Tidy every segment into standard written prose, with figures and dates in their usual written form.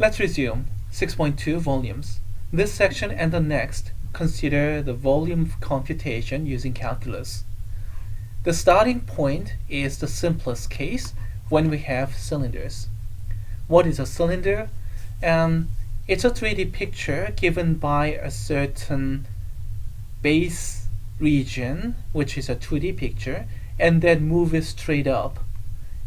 Let's resume. 6.2 volumes. This section and the next consider the volume computation using calculus. The starting point is the simplest case when we have cylinders. What is a cylinder? It's a 3D picture given by a certain base region, which is a 2D picture, and then move it straight up.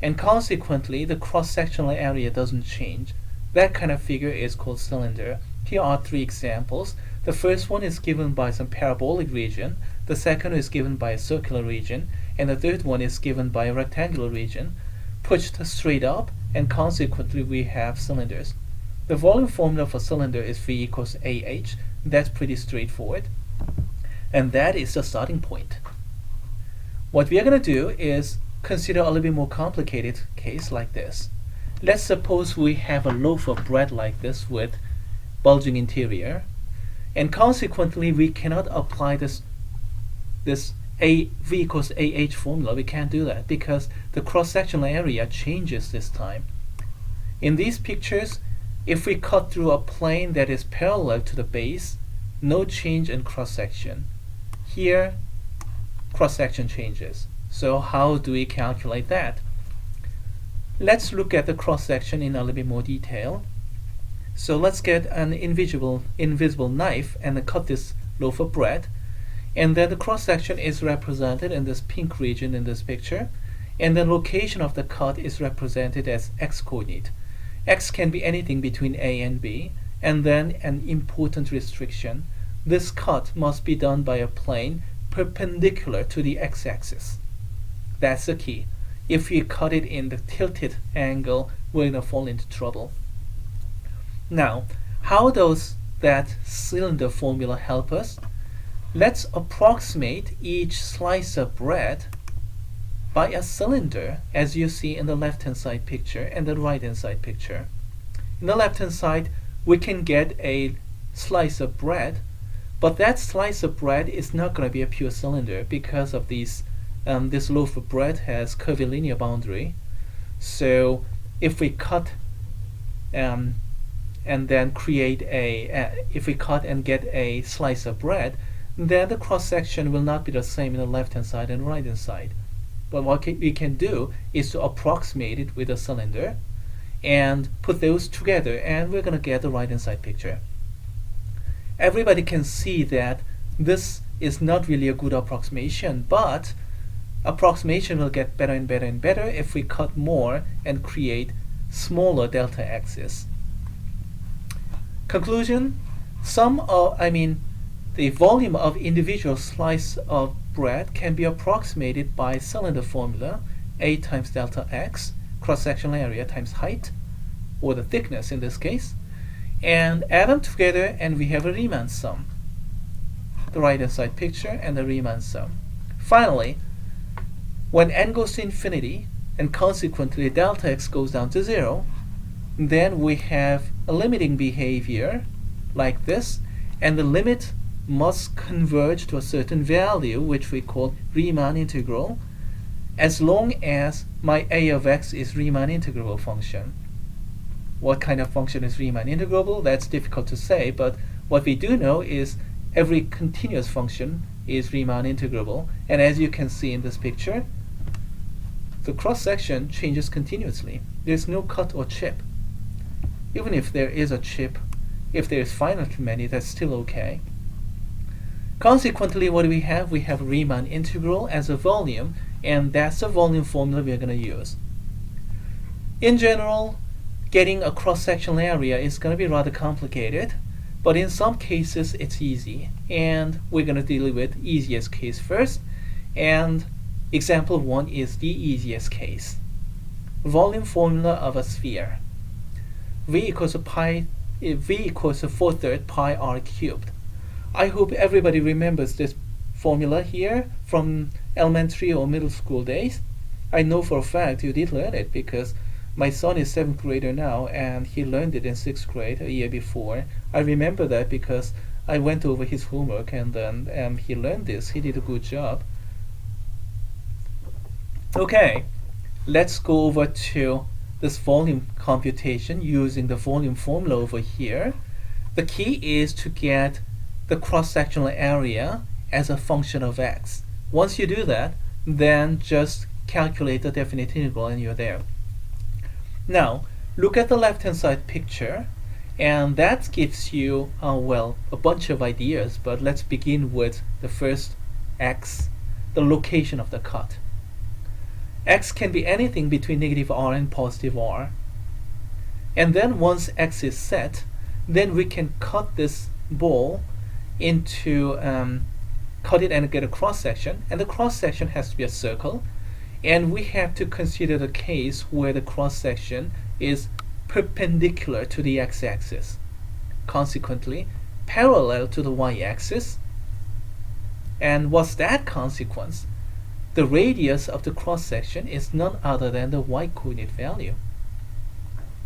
And consequently, the cross-sectional area doesn't change. That kind of figure is called cylinder. Here are three examples. The first one is given by some parabolic region, the second is given by a circular region, and the third one is given by a rectangular region, pushed straight up, and consequently we have cylinders. The volume formula for cylinder is V equals AH. That's pretty straightforward. And that is the starting point. What we are going to do is consider a little bit more complicated case like this. Let's suppose we have a loaf of bread like this with bulging interior, and consequently we cannot apply this V equals AH formula. We can't do that because the cross-sectional area changes this time. In these pictures, if we cut through a plane that is parallel to the base, no change in cross-section. Here, cross-section changes. So how do we calculate that? Let's look at the cross-section in a little bit more detail. So let's get an invisible knife and cut this loaf of bread. And then the cross-section is represented in this pink region in this picture. And the location of the cut is represented as x-coordinate. X can be anything between A and B. And then an important restriction. This cut must be done by a plane perpendicular to the x-axis. That's the key. If we cut it in the tilted angle, we're going to fall into trouble. Now, how does that cylinder formula help us? Let's approximate each slice of bread by a cylinder, as you see in the left-hand side picture and the right-hand side picture. In the left-hand side, we can get a slice of bread, but that slice of bread is not going to be a pure cylinder because of these. This loaf of bread has curvilinear boundary. So if we cut and then create if we cut and get a slice of bread, then the cross section will not be the same in the left hand side and right hand side. But what we can do is to approximate it with a cylinder and put those together, and we're going to get the right hand side picture. Everybody can see that this is not really a good approximation, but approximation will get better and better and better if we cut more and create smaller delta x's. Conclusion: the volume of individual slice of bread can be approximated by cylinder formula, A times delta x, cross-sectional area times height, or the thickness in this case, and add them together and we have a Riemann sum. The right-hand side picture and the Riemann sum. Finally, when n goes to infinity and consequently delta x goes down to 0, then we have a limiting behavior like this, and the limit must converge to a certain value which we call Riemann integral, as long as my a of x is Riemann integrable function. What kind of function is Riemann integrable? That's difficult to say, but what we do know is every continuous function is Riemann integrable, and as you can see in this picture, the cross-section changes continuously. There's no cut or chip. Even if there is a chip, if there is finitely many, that's still okay. Consequently, what do we have? We have Riemann integral as a volume, and that's the volume formula we are going to use. In general, getting a cross-sectional area is going to be rather complicated, but in some cases it's easy, and we're going to deal with easiest case first, and example 1 is the easiest case. Volume formula of a sphere. V equals to 4/3 pi r cubed. I hope everybody remembers this formula here from elementary or middle school days. I know for a fact you did learn it because my son is 7th grader now and he learned it in 6th grade a year before. I remember that because I went over his homework and then he learned this. He did a good job. Okay, let's go over to this volume computation using the volume formula over here, the key is to get the cross-sectional area as a function of x. Once you do that, then just calculate the definite integral and you're there. Now, look at the left-hand side picture, and that gives you, well, a bunch of ideas, but let's begin with the first x, the location of the cut. X can be anything between negative r and positive r. And then once x is set, then we can cut this ball into, cut it and get a cross-section, and the cross-section has to be a circle, and we have to consider the case where the cross-section is perpendicular to the x-axis, consequently parallel to the y-axis. And what's that consequence? The radius of the cross-section is none other than the y-coordinate value.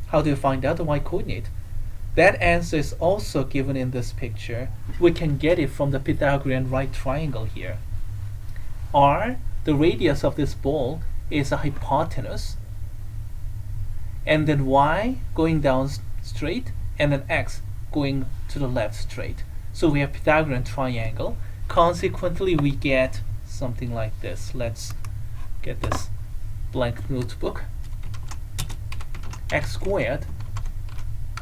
How do you find out the y-coordinate? That answer is also given in this picture. We can get it from the Pythagorean right triangle here. R, the radius of this ball, is a hypotenuse, and then y going down straight, and then x going to the left straight. So we have Pythagorean triangle. Consequently, we get something like this. Let's get this blank notebook. X squared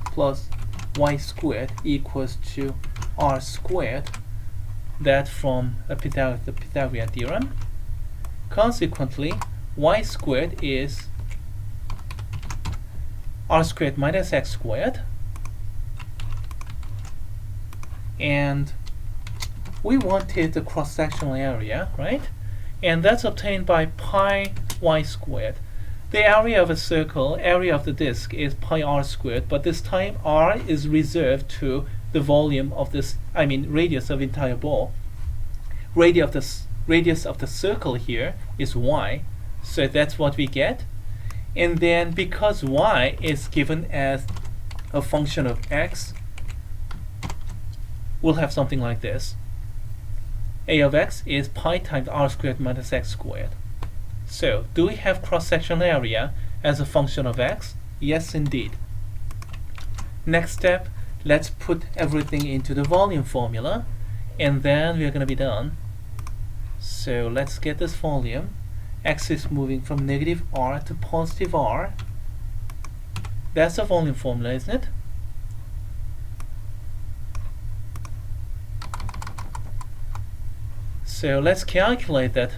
plus y squared equals to r squared. That from the Pythagorean theorem. Consequently, y squared is r squared minus x squared, and we wanted the cross-sectional area, right? And that's obtained by pi y squared. The area of a circle, area of the disk, is pi r squared, but this time r is reserved to the volume of this, radius of entire ball. Radius of the circle here is y, so that's what we get. And then because y is given as a function of x, we'll have something like this. A of x is pi times r squared minus x squared. So, do we have cross-sectional area as a function of x? Yes, indeed. Next step, let's put everything into the volume formula, and then we're going to be done. So, let's get this volume. X is moving from negative r to positive r. That's the volume formula, isn't it? So let's calculate that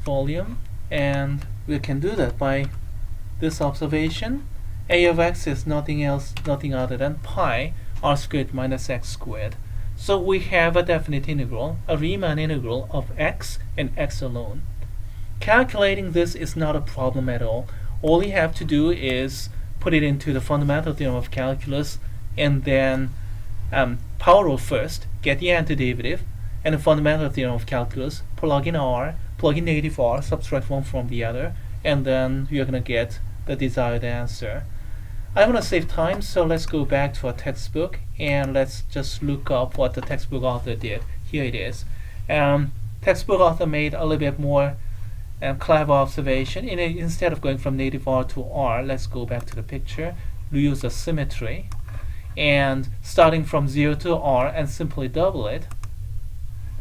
volume, and we can do that by this observation. A of x is nothing other than pi r squared minus x squared. So we have a definite integral, a Riemann integral of x and x alone. Calculating this is not a problem at all. All you have to do is put it into the fundamental theorem of calculus, and then power rule first, get the antiderivative, and the fundamental theorem of calculus, plug in r, plug in negative r, subtract one from the other, and then you're going to get the desired answer. I want to save time, so let's go back to our textbook and let's just look up what the textbook author did. Here it is. Textbook author made a little bit more clever observation. Instead of going from negative r to r, let's go back to the picture. We use a symmetry, and starting from 0 to r and simply double it,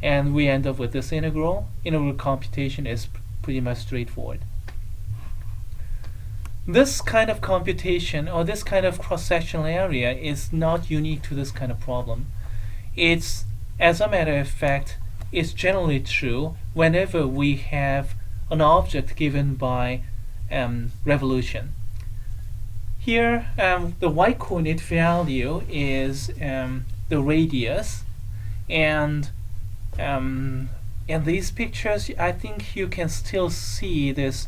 and we end up with this integral. Integral computation is pretty much straightforward. This kind of computation, or this kind of cross-sectional area, is not unique to this kind of problem. It's, as a matter of fact, it's generally true whenever we have an object given by revolution. Here, the y-coordinate value is the radius, and in these pictures, I think you can still see this,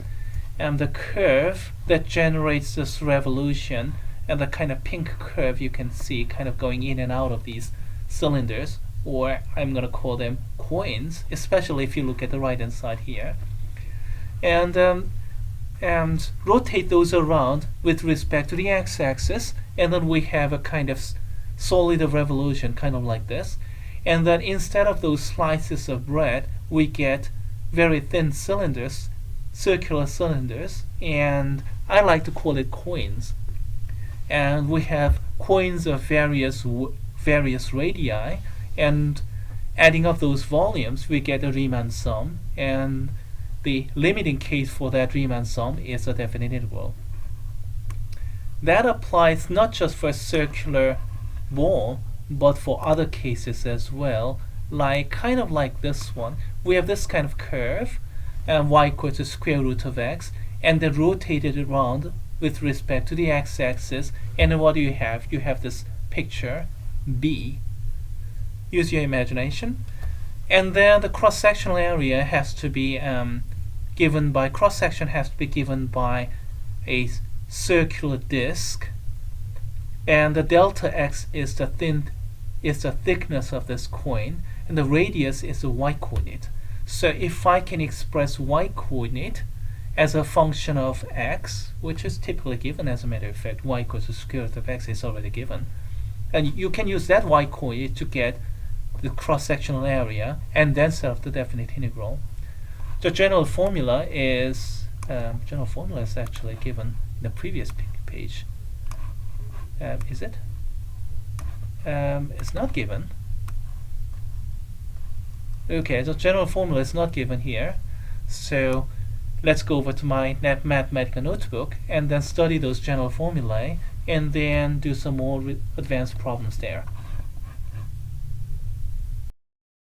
the curve that generates this revolution, and the kind of pink curve you can see kind of going in and out of these cylinders, or I'm going to call them coins, especially if you look at the right hand side here. And rotate those around with respect to the x-axis, and then we have a kind of solid of revolution, kind of like this. And then instead of those slices of bread, we get very thin cylinders, circular cylinders, and I like to call it coins. And we have coins of various radii, and adding up those volumes, we get a Riemann sum, and the limiting case for that Riemann sum is a definite integral. That applies not just for a circular ball, but for other cases as well, kind of like this one. We have this kind of curve, and y equals to square root of x, and then rotate it around with respect to the x-axis, and then what do you have? You have this picture B. Use your imagination. And then the cross-sectional area has to be given by a circular disk, and the delta x is the thickness of this coin, and the radius is the y-coordinate. So if I can express y-coordinate as a function of x, which is typically given, as a matter of fact, y equals the square root of x is already given, and you can use that y-coordinate to get the cross-sectional area and then set up the definite integral. The general formula is actually given in the previous page. Is it? It's not given. Okay, the general formula is not given here. So let's go over to my Mathematica notebook and then study those general formulae and then do some more advanced problems there.